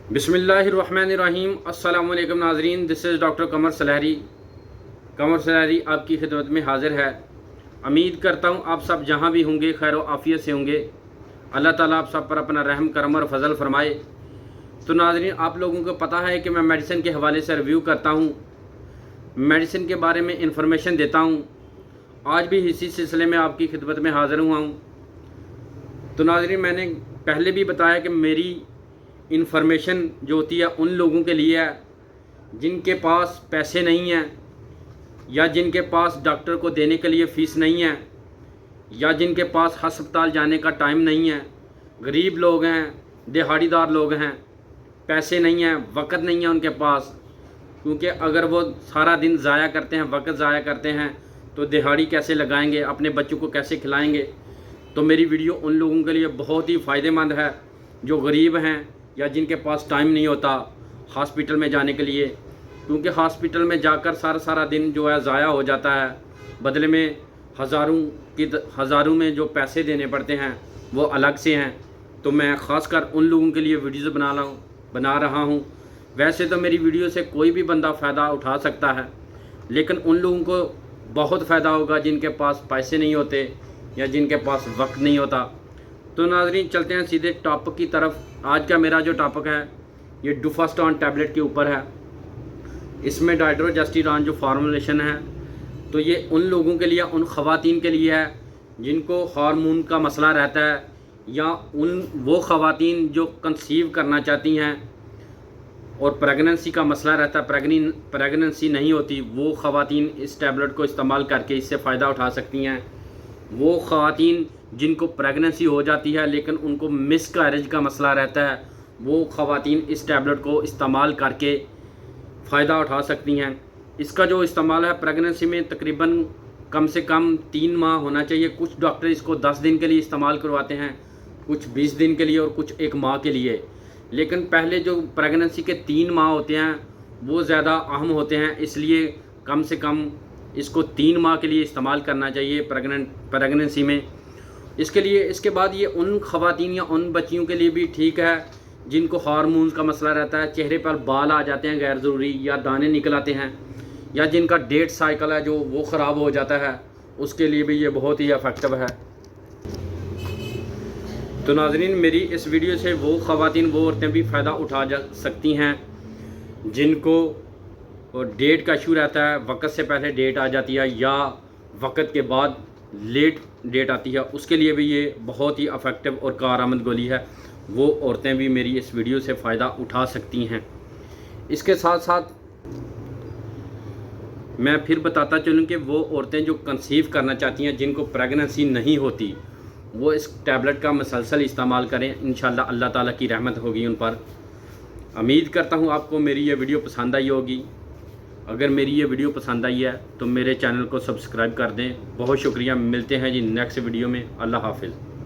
बिस्मिल्लाहिर्रहमानिर्रहीम। अस्सलाम वालेकुम नाज़रीन, दिस इज़ डॉक्टर कमर सलहरी आपकी खिदमत में हाज़िर है। उम्मीद करता हूँ आप सब जहाँ भी होंगे खैर व आफ़ियत से होंगे। अल्लाह ताला आप सब पर अपना रहम करम और फजल फरमाए। तो नाज़रीन, आप लोगों को पता है कि मैं मेडिसिन के हवाले से रिव्यू करता हूँ, मेडिसिन के बारे में इंफॉर्मेशन देता हूँ। आज भी इसी सिलसिले में आपकी खिदमत में हाज़िर हुआ हूँ। तो नाज़रीन, मैंने पहले भी बताया कि मेरी इन्फॉर्मेशन जो होती है उन लोगों के लिए है जिनके पास पैसे नहीं हैं, या जिनके पास डॉक्टर को देने के लिए फ़ीस नहीं है, या जिनके पास हस्पताल जाने का टाइम नहीं है, गरीब लोग हैं, दिहाड़ीदार लोग हैं, पैसे नहीं हैं, वक़्त नहीं है उनके पास। क्योंकि अगर वो सारा दिन ज़ाया करते हैं, वक़्त ज़ाया करते हैं, तो दिहाड़ी कैसे लगाएंगे, अपने बच्चों को कैसे खिलाएंगे। तो मेरी वीडियो उन लोगों के लिए बहुत ही फ़ायदेमंद है जो गरीब हैं या जिनके पास टाइम नहीं होता हॉस्पिटल में जाने के लिए। क्योंकि हॉस्पिटल में जाकर सारा दिन जो है ज़ाया हो जाता है, बदले में हज़ारों में जो पैसे देने पड़ते हैं वो अलग से हैं। तो मैं ख़ासकर उन लोगों के लिए वीडियोज़ बना रहा हूँ। वैसे तो मेरी वीडियो से कोई भी बंदा फ़ायदा उठा सकता है, लेकिन उन लोगों को बहुत फ़ायदा होगा जिनके पास पैसे नहीं होते या जिनके पास वक्त नहीं होता। तो नाज़रीन, चलते हैं सीधे टॉपिक की तरफ। आज का मेरा जो टॉपिक है ये डुफास्टॉन टैबलेट के ऊपर है। इसमें डाइड्रोजेस्टिरॉन जो फार्मूलेशन है, तो ये उन लोगों के लिए, उन ख़वातीन के लिए है जिनको हार्मोन का मसला रहता है, या वो ख़वातीन जो कंसीव करना चाहती हैं और प्रेगनेंसी का मसला रहता है, प्रेगनेंसी नहीं होती, वो ख़वातीन इस टैबलेट को इस्तेमाल करके इससे फ़ायदा उठा सकती हैं। वो ख़वातीन जिनको प्रेगनेंसी हो जाती है लेकिन उनको मिसकैरेज का मसला रहता है, वो ख़वातीन इस टैबलेट को इस्तेमाल करके फ़ायदा उठा सकती हैं। इसका जो इस्तेमाल है प्रेगनेंसी में तकरीबन कम से कम 3 माह होना चाहिए। कुछ डॉक्टर इसको 10 दिन के लिए इस्तेमाल करवाते हैं, कुछ 20 दिन के लिए और कुछ 1 माह के लिए। लेकिन पहले जो प्रेगनेंसी के 3 माह होते हैं वो ज़्यादा अहम होते हैं, इसलिए कम से कम इसको 3 माह के लिए इस्तेमाल करना चाहिए प्रेगनेंसी में। इसके बाद ये उन ख़वातीन या उन बच्चियों के लिए भी ठीक है जिनको हार्मोन्स का मसला रहता है, चेहरे पर बाल आ जाते हैं गैर ज़रूरी, या दाने निकल आते हैं, या जिनका डेट साइकिल है जो वो ख़राब हो जाता है, उसके लिए भी ये बहुत ही इफ़ेक्टिव है। तो नाज़रीन, मेरी इस वीडियो से वो ख़वातीन, वो औरतें भी फ़ायदा उठा जा सकती हैं जिनको डेट का इशू रहता है, वक़्त से पहले डेट आ जाती है या वक़्त के बाद लेट डेट आती है, उसके लिए भी ये बहुत ही इफ़ेक्टिव और कारआमद गोली है। वो औरतें भी मेरी इस वीडियो से फ़ायदा उठा सकती हैं। इसके साथ साथ मैं फिर बताता चलूँ कि वो औरतें जो कंसीव करना चाहती हैं, जिनको प्रेगनेंसी नहीं होती, वो इस टैबलेट का मुसलसल इस्तेमाल करें। इंशाअल्लाह अल्लाह ताला की रहमत होगी उन पर। उम्मीद करता हूँ आपको मेरी ये वीडियो पसंद आई होगी। अगर मेरी ये वीडियो पसंद आई है तो मेरे चैनल को सब्सक्राइब कर दें। बहुत शुक्रिया। मिलते हैं जी नेक्स्ट वीडियो में। अल्लाह हाफ़िज़।